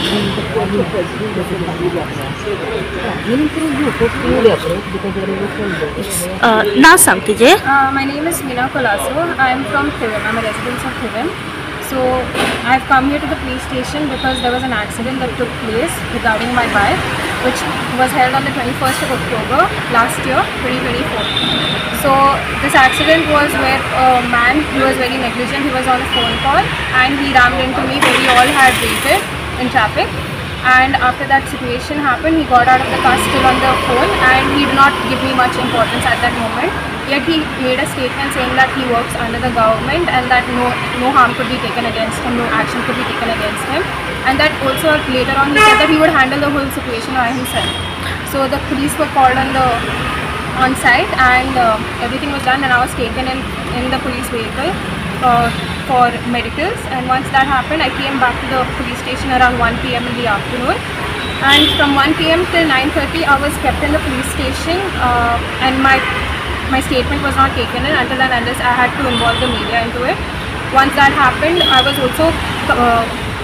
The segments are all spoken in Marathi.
And the police was नाव सांग तुझे. My name is Meena Colasso. I am from Thivim. I am a resident of Thivim. So I have come here to the police station because there was an accident that took place regarding my bike, which was held on the 21st of October last year, 2024. So this accident was where a man, he was very negligent, he was on a phone call and he rammed into me where we all had waited in traffic. And after that situation happened, he got out of the car still on the phone and he did not give me much importance at that moment. Yet he made a statement saying that he works under the government and that no harm could be taken against him, no action could be taken against him. And that also later on he said that he would handle the whole situation by himself. So the police were called on site and everything was done and I was taken in the police vehicle for medicals, and once that happened I came back to the police station around 1 p.m. in the afternoon, and from 1 p.m. till 9:30 I was kept in the police station and my statement was not taken in until and unless I had to involve the media into it. Once that happened, I was also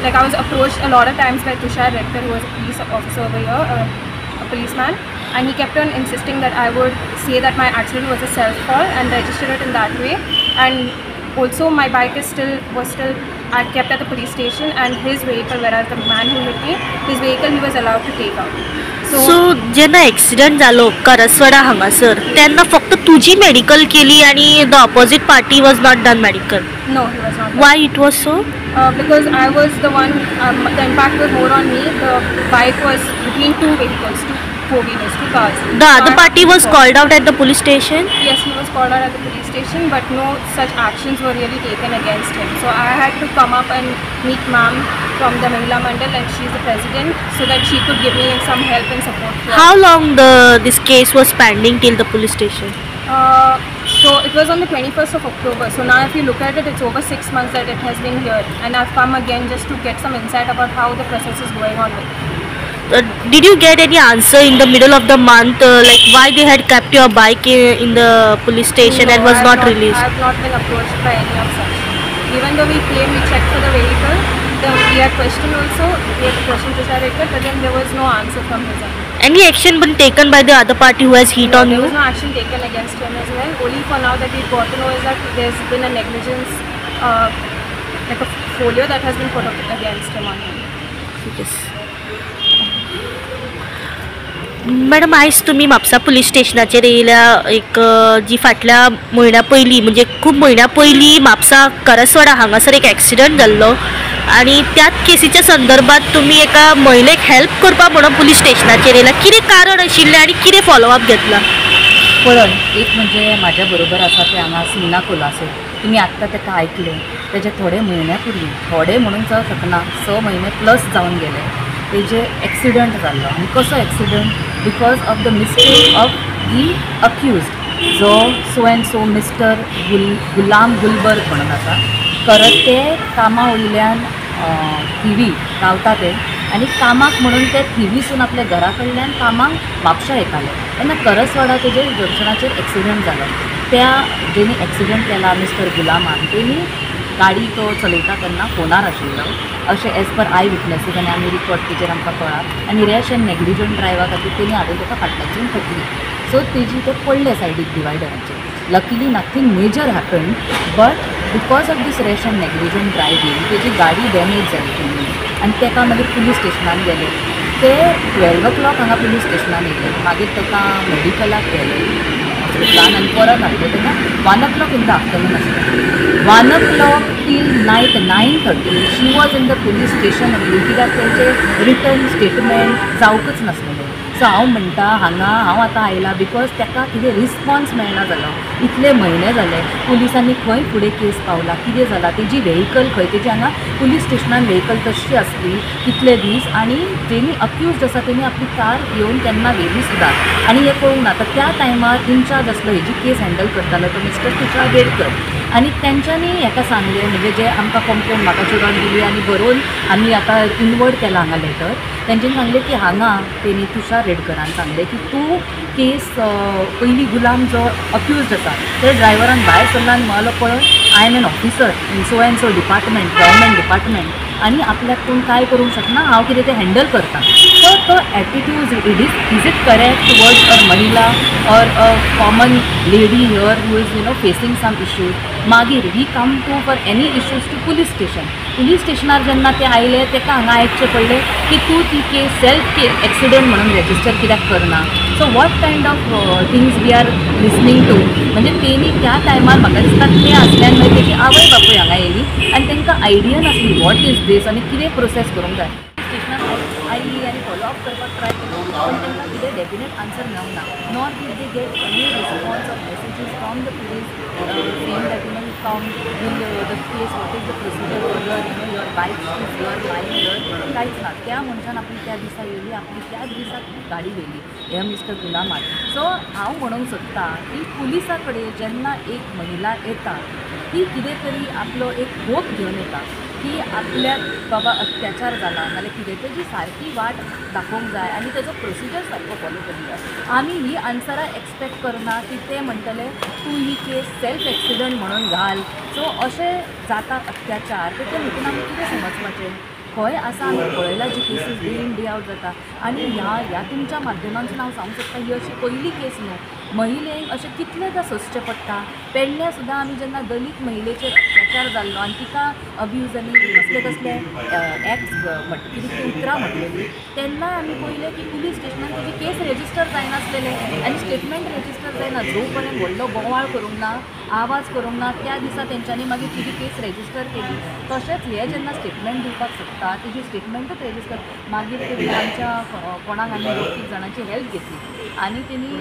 I was approached a lot of times by Tushar Redkar, who was a police officer over here, a policeman, and he kept on insisting that I would say that my accident was a self-fall and register it in that way. And also my bike was still kept at the police station, and his vehicle, whereas the man who hit me, his vehicle he was allowed to take out. So जेन्ना एक्सिडेंट जालो करसवाडा हांगासर तेन्ना फक्त तुजी मेडिकल केली आणि the opposite party was not done medical. No, he was not. Why it was so? Because I was the one, the impact was more on me. The bike was between two vehicles, two four-wheelers, two cars. The So other I party had was to called out at the police station. Yes, he was called out at the police station, but no such actions were really taken against him. So I had to come up and meet ma'am from the Mahila Mandal, and she's the president, so that she could give me some help and support. How long this case was pending till the police station? So it was on the 21st of October. So now if you look at it, it's over 6 months that it has been here, and I've come again just to get some insight about how the process is going on with it. Did you get any answer in the middle of the month, like why they had kept your bike in the police station No, and was I have not released? I have not been approached by any of such. Even though we came, we checked for the vehicle, we had questioned also, we had questioned Tushar Redkar, but then there was no answer from his end. Any action been taken by the other party who has hit No, on there you? was no action taken against him as well. Only for now that we've got to know is that there's been a negligence, like a folio that has been put up against him on him. Yes. Madam आयज तुम्ही म्हापसा पुलीस स्टेशनाचेर येयल्या एक जी फाटल्या म्हयन्या पयलीं म्हणजे खूब म्हयन्या पयलीं म्हापसा करसवाडा हांगासर एक एक्सिडंट जाल्लो आणि त्याच केसीच्या संदर्भात तुम्ही एका महिलेक हेल्प करपा म्हणून पुलीस स्टेशनाचेर येयला. कितें कारण आशिल्लें आनी कितें फॉलोअप घेतला? पळय, एक म्हणजे म्हाज्या बरोबर आसा ते हांगा मीना कोलासो. तुमी आत्तां ताका आयकलें. तेजे थोडे म्हयन्या पयलीं, थोडे म्हणून चड शकना, 6 म्हयने प्लस जावन गेले, तेजे एक्सिडंट जाल्लो. आनी कसो accident? Because of the mistake of the accused, जो सो एंड सो मिस्टर गुलाम गुलबर्ग म्हणून आसा. खरंच ते कामा वयल्यान थिवी रावता ते, आनी कामाक म्हणून ते थिवीसून आपल्या घरा कडल्यान कामाक म्हापशा येताले. तेन्ना करसवाडा तेजे जंक्शनाचेर एक्सिडंट जालो. त्या जेणी एक्सिडंट केला मिस्टर गुलामान, तेणी गाडी तो चलयता तेन्ना फोनार आशिल्लो अशें एज पर आय विटनसीस, आनी आमी रिपोर्ट तेजेर आमकां कळ्ळा. आनी रॅश एंड नेग्लिजंट ड्रायव्हा खातीर तेणी हाडून ताका फाटल्याच्यान ठोकली. सो तेजी ते पडले सायडीक डिवायडराचेर. Luckily nothing major happen, but because of this rash and negligent driving तेजी गाडी डॅमेज जाली तेणी, आनी ताका मागीर पुलीस स्टेशनान गेले. ते 12 o'clock हांगा पुलीस स्टेशनान येयले. मागीर ताका मेडिकलाक गेले हॉस्पिटलान आनी परत हाडले. तेन्ना 1 o'clock इन द आफ्टरनून आसलें. 1 o'clock till night 9:30 she was in the police station only, कित्याक तेंचे रिटर्न स्टेटमेंट जावंकच नासलेलें. सो हांव म्हणटा हांगा हांव आतां आयलां बिकॉज ताका कितें रिस्पॉन्स मेळना जालो. इतले म्हयने जाले, पुलिसांनी खंय फुडें केस पावला, कितें जालां, तेजी व्हेहिकल खंय, तेजी हांगा पुलीस स्टेशनान व्हेहिकल तशी आसली कितले दीस, आनी जेणी अक्यूज्ड आसा तेणी आपली कार घेवन केन्ना व्हेली सुद्दां, आनी हें पळोवंक ना. तर त्या टायमार इन्चार्ज आसलो हेजी केस हँडल करतालो तो मिस्टर तुषार रेडकर, आनी तेंच्यांनी हेका सांगलें, म्हणजे जे आमकां कंप्लेन म्हाका चुडोवन दिली आनी बरोवन आमी आतां इनवर्ड केला हांगा लेटर. तेंच्यांनी सांगलें की हांगा तेणी तुषार रेडकरान सांगलें की तूं केस पयलीं गुलाम जो अक्यूज्ड आसा ते ड्रायव्हरान भायर सरला आनी म्हळो पळय I am an officer in so and so department, government department, आनी आपल्याक कोण काय करूंक शकना, हांव कितें तें हँडल करता. सो तो attitude is it correct towards a महिला or a common lady here who is facing some issues. मागीर we come to for any issues to police station. Police स्टेशनार जेन्ना ते आयले तेका हांगा आयकचें पडलें की तूं ती केस सेल्फ एक्सिडेंट म्हणून रेजिस्टर कित्याक करना. So what kind of things we are listening to. म्हणजे तेणी त्या टायमार म्हाका दिसता ते आसल्यान मागीर तेजी आवय बापूय हांगा येयली आनी तांकां आयडिया नासली वॉट इज दीस आनी कितें प्रोसेस करूंक जाय. स्टेशनार आयली आनी फॉलोअप करपाक ट्राय केलो पण तांकां कितें डेफिनेट आन्सर मेळूंक ना. Not did they get any response of messages from the police saying that you come will the case what is the procedure further your bike is your line here कांयच ना. त्या मनशान आपली त्या दिसा येयली आपली त्याच दिसाक गाडी व्हेली हे मिस्टर गुलामात. सो हांव म्हणूंक सोदतां की पुलिसा कडेन जेन्ना एक महिला येता ती कितें तरी आपलो एक होप घेवन येता की आपल्याक बाबा अत्याचार जाला नाल्यार कितें तेजी सारकी वाट दाखोवंक जाय आनी तेजो प्रोसिजर सारको फॉलो करूंक जाय. आमी ही आन्सरां एक्सपेक्ट करना की ते म्हणटले तूं ही केस सेल्फ एक्सिडंट म्हणून घाल. सो अशें जाता अत्याचार तर ते न्हिदून आमी कितें समजपाचें. खंय आसा आमी पळयला जी cases day in day out जाता आनी ह्या तुमच्या माध्यमांतून हांव सांगूंक सोदता ही अशी पयली केस न्हू. महिलेक अशें कितलेंदां सोंसचें पडटा. पेडण्या सुद्दां आमी जेन्ना दलीत महिलेचेर अत्याचार जाल्लो आनी तिका अब्यूज आनी कसले एक्ट्स कितें उतरां म्हटलेलीं तेन्ना आमी पळयलें की पुलीस स्टेशनान तेजी केस रेजिस्टर जायनासलेले आनी स्टेटमेंट रेजिस्टर जायना. जो पर्यंत व्हडलो बोवाळ करूंक ना आवाज करूंक ना त्या दिसा तेंच्यांनी मागीर तिजी केस रेजिस्टर केली. तशेंच हे जेन्ना स्टेटमेंट दिवपाक सोदता तेजी स्टेटमेंटूच रेजिस्टर मागीर तेणी आमच्या कोणाक आमी 2-3 जाणांची हेल्प घेतली आनी तेणी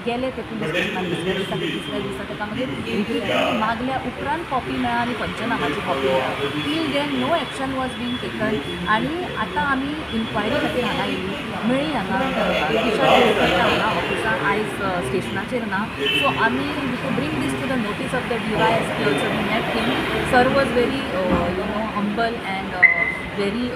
गेले ते पुलीस स्टेशनान तिसऱ्या दिसा ताका मागीर रिपीटेडली मागल्या उपरांत कॉपी मेळ्ळा आनी पंचनामाची कॉपी मेळ्ळा. Till then no action was being taken आनी आतां आमी इन्क्वायरी खातीर हांगा येयली मेळ्ळी हांगा हांगा ऑफिसान आयज स्टेशनाचेर ना. सो आमी to bring this to the notice of the DYSP also we met him. Sir was very humble and very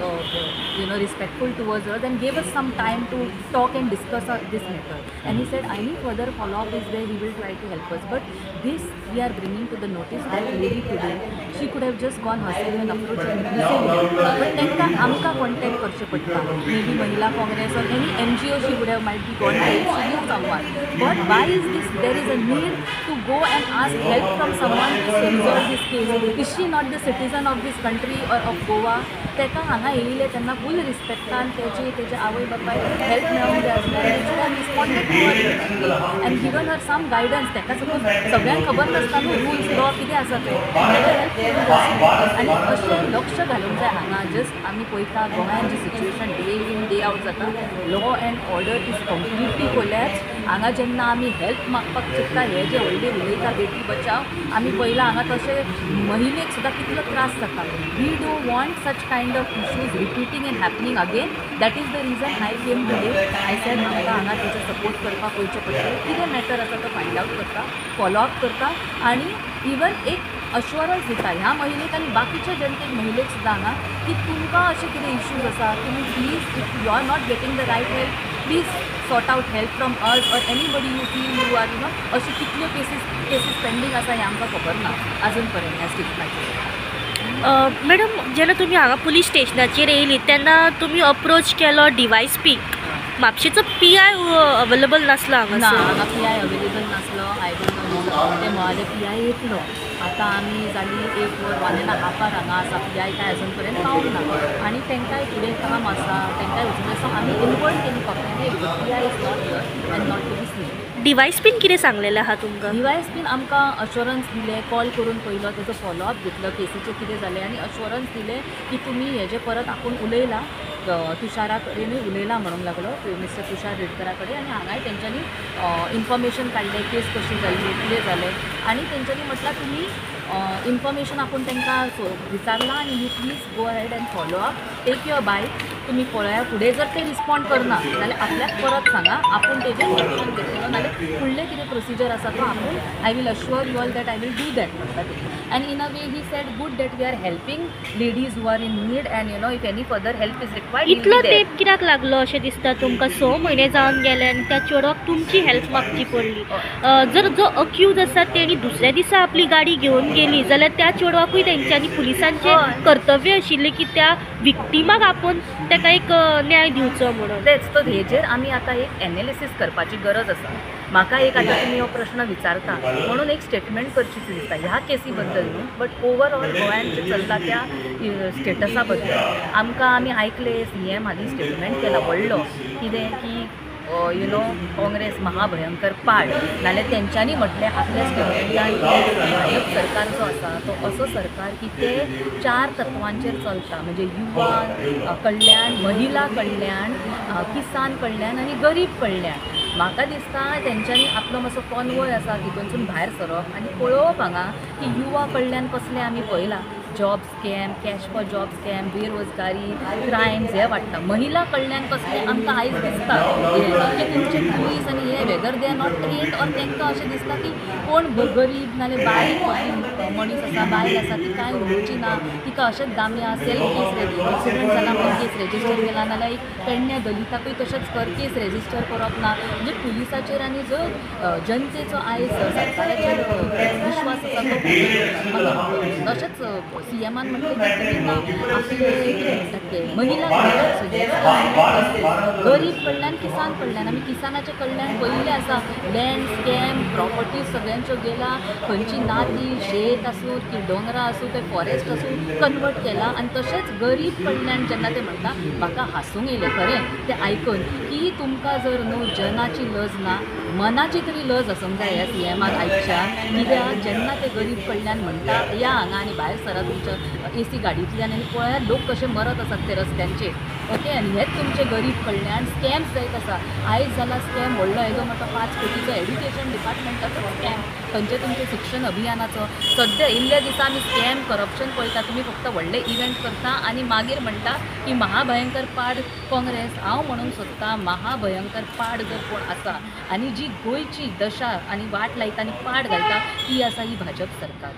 respectful towards us and gave us some time to talk and discuss this matter. And he said any further follow-up is there, he will try to help us. But this we are bringing to the notice that lady today, she could have just gone herself and approached and received. But तांकां आमकां कॉन्टॅक्ट करचें पडटा. Maybe Mahila Congress or any NGO she would have might be gone to knew someone. But why is this? There is a need to go and ask help from someone to resolve this case. Is she not the citizen of this country or of Goa? ताका हांगा येयले तेन्ना फूल रिस्पेक्टान तेजे आवय बापाय हेल्प मेळोंक जाय आसलें. Responded to her and given her some guidance. ताका सपोज सगळ्यांक खबर नासता न्हू रुल्स लॉ कितें आसा ते हेल्प करूंक जाय आनी अशें लक्ष घालूंक जाय हांगा. जस्ट आमी पळयता गोंयान जी situation day in day out जाता law and order is completely collapse. हांगा जेन्ना आमी हेल्प मागपाक चित्ता हे जे व्हडले उलयता बेटी बचाव आमी पळयलां हांगा तशें महिलेक सुद्दां कितलो त्रास जाता. We do want such kind of issues repeating and happening again. That is the reason I came today. I said आमकां हांगा तेचो सपोर्ट करपाक वयचें पडटलें. कितें मॅटर आसा तो फायंड आवट करता फॉलोअप करता आनी इवन एक अश्युरन्स दिता ह्या महिलेक आनी बाकीच्या जनतेक महिलेक सुद्दां हांगा की तुमकां अशें कितें इश्यूज आसा तुमी please if you are not getting the right help please sort out help from us or anybody you feel you are अशी कितल्यो केसीस पेंडींग आसा हें आमकां खबर ना अजून पर्यंत ह्या स्टेशनाचेर. मॅडम जेन्ना तुमी हांगा पुलीस स्टेशनाचेर येयली तेन्ना तुमी अप्रोच केलो DYSP. म्हापशेचो PI अवेलेबल नासलो ना हांगा. हांगा PI अवेलेबल नासलो. आय डोंट नो ते म्हळाले PI येतलो. आतां आमी जाली 1 वर 1.5 वर हांगा आसा. PI काय अजून पर्यंत पावूंक ना आनी तांकांय फुडें काम आसा तांकांय वचून सो आमी इन्वॉल्व केली फक्त PI is not here and not to be seen. DYSPन कितें सांगलेलें आहा तुमकां? DYSPन आमकां अश्युरन्स दिले कॉल करून पयलो तेजो फॉलोअप घेतलो केसीचें कितें जालें आनी अश्युरन्स दिले की तुमी हेजे परत आपूण उलयला तुषारा कडेनूय उलयला म्हणूंक लागलो मिस्टर तुषार रेडकरा कडेन आनी हांगाय तेंच्यांनी इन्फॉर्मेशन काडलें केस कशी जाल्ली कितें जालें आनी तेंच्यांनी म्हटलां तुमी इन्फॉर्मेशन आपूण तांकां विचारलां आनी you please go ahead and follow up take your बायक तुम्ही पळया फुडें जर ते रिस्पॉन्ड करना जाल्यार आपल्याक परत सांगा आपूण तेजेर एक्शन घेतलो नाल्यार फुडले कितें प्रोसिजर आसा तो आपूण I will assure you all that I will do that म्हणटा ते and in a way he said good that we are helping ladies who are in need and you know if any further help is required इतलो तेंप कित्याक लागलो अशें दिसता तुमकां 6 म्हयने जावन गेले आनी त्या चेडवाक तुमची हेल्प मागची पडली जर जो अक्यूज आसा तेणी दुसऱ्या दिसा आपली गाडी घेवन गेली जाल्यार त्या चेडवाकूय तेंच्यांनी पुलिसांचे कर्तव्य आशिल्लें की त्या विक्टिमाक आपोवन ताका एक न्याय दिवचो म्हणून तेच तो हेजेर आमी आतां एक एनालिसीस करपाची गरज आसा म्हाका एक आतां तुमी हो प्रश्न विचारता म्हणून एक स्टेटमेंट करचीच दिसता ह्या केसी बद्दल न्हू बट ओवरऑल गोंयान जे चलता त्या स्टेटसा बद्दल आमकां आमी आयकले CM हांणी स्टेटमेंट केला व्हडलो कितें की यू नो काँग्रेस महाभयंकर पाड नाल्यार तेंच्यांनी म्हटलें आपल्या स्टेटमेंटान भाजप सरकार जो आसा तो असो सरकार की ते 4 तत्वांचेर चलता म्हणजे युवा कल्याण महिला कल्याण किसान कल्याण आनी गरीब कल्याण म्हाका दिसता तेंच्यांनी आपलो मातसो कॉन्वॉय आसा तितूनसून भायर सरप आनी पळोवप हांगा की युवा कल्याण कसलें आमी पळयलां job scam cash for job scam बेरोजगारी क्रायम्स हे वाडटा महिला कल्याण कसलें आमकां आयज दिसता की तुमचे पुलीस आनी हे whether they are not trained or तांकां अशें दिसता की कोण गरीब नाल्यार बारीक मनीस आसा बायल आसा ती कांय उलोवची ना तिका अशेंच दाम्या सेल्फ केस एक्सिडंट जाला म्हणून केस रेजिस्टर केला नाल्यार एक पेडण्या दलिताकूय तशेंच कर केस रेजिस्टर करप ना म्हणजे पुलिसाचेर आनी जो जनतेचो आयज सरकाराचेर विश्वास आसा तो तशेंच CMान म्हटलें आपले महिला कल्याण गरीब कल्याण किसान कल्याण आमी किसानाचें कल्याण पयलें आसा लँड स्कॅम प्रॉपर्टी सगळ्यांच्यो गेला खंयची नाती शेत आसूं की दोंगरां आसूं ते फॉरेस्ट आसूं कन्वर्ट केला आनी तशेंच गरीब कल्याण जेन्ना ते म्हणटा म्हाका हांसूंक येयलें खरें तें आयकून की तुमकां जर न्हू जनाची लज ना मनाची तरी लज आसूंक जाय ह्या CMाक आयच्या कित्याक जेन्ना ते गरीब कल्याण म्हणटा या हांगा आनी भायर सरा तुमच्या AC गाडींतल्यान आनी पळयात लोक कशे मरत आसात ते रस्त्यांचेर ओके आनी हेच तुमचे गरीब कल्याण स्कॅम्स जायत आसा आयज जाला स्कॅम व्हडलो हेजो म्हणटा 5 कोटीचो एड्युकेशन डिपार्टमेंटाचो स्कॅम खंयचे तुमचे शिक्षण अभियानाचो सद्या इल्ल्या दिसा आमी स्कॅम करप्शन पळयता तुमी फक्त व्हडले इव्हेंट करता आनी मागीर म्हणटा की महाभयंकर पाड काँग्रेस हांव म्हणूंक सोदतां महाभयंकर पाड जर कोण आसा आनी जी गोंयची दशा आनी वाट लायता आनी पाड घालता ती आसा ही भाजप सरकार